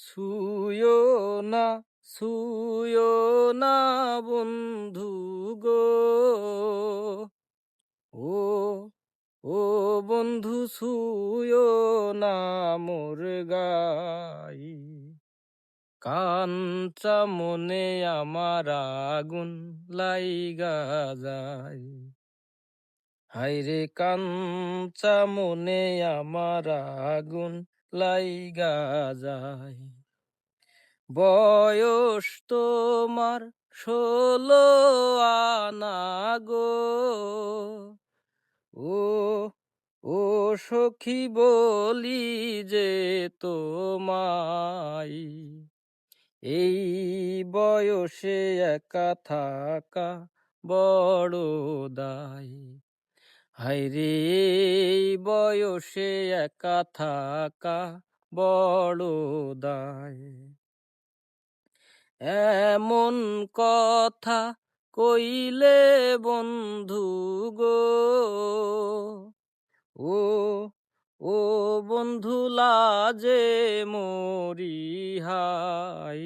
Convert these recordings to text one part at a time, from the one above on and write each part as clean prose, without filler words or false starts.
ছুঁয়ো না, ছুঁয়ো না বন্ধু গো, ও ও বন্ধু ছুঁয়ো না মোর গাই। কাঞ্চা মনে আমার আগুন লাইগা যায়। হায়রে কাঞ্চা মনে আমার আগুন লাইগা যায়। বয়স তোমার 16 আনা গো, ও ও সখী বলি যে তোমায়, এই বয়সে একা থাকা বড় দায়। হায়রে এই বয়সে একা থাকা বড় দায়। এমন কথা কইলে বন্ধু গো, ও ও বন্ধু লাজে মরি হাই।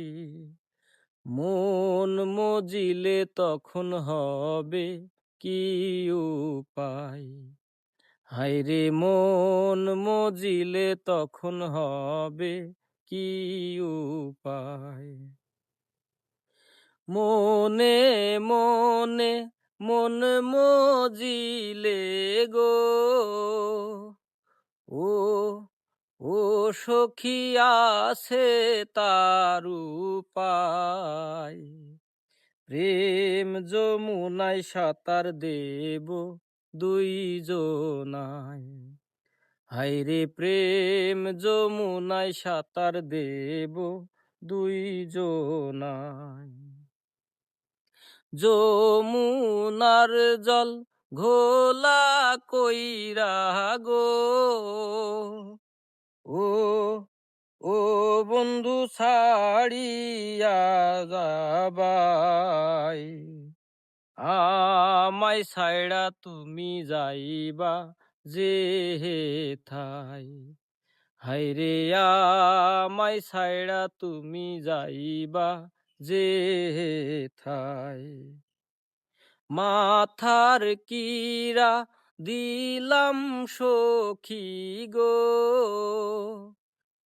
মন মজিলে তখন হবে কি উপায়। হায়রে মন মজিলে তখন হবে কি উপায়। মনে মনে মন মজিলে গো, ও ও সখী আছে তার উপায়। প্রেম যমুনায় সাঁতার দেব দুইজনায়। হায়রে প্রেম যমুনায় সাঁতার দেব দুইজনায়। যমুনার জল ঘোলা কইরা গো, ও ও বন্ধু ছাড়িয়া যাবাই। আমায় ছাইড়া তুমি যাইবা যেথায়। হায়রে আমায় ছাইড়া তুমি যাইবা যেথায়। মাথার কিরা দিলাম সখী গো,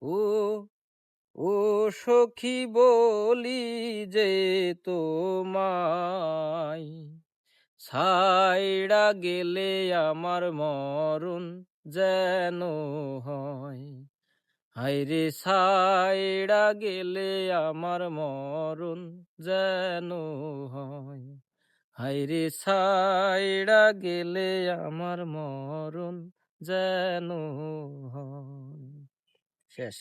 ও ও সখী বলি যে তোমায়, ছাইড়া গেলে আমার মরণ যেন হয়। হায়রে ছাইড়া গেলে আমার মরণ যেন হয়। হায়রে ছাইড়া গেলে আমার মরণ যেন হয়। শেষ।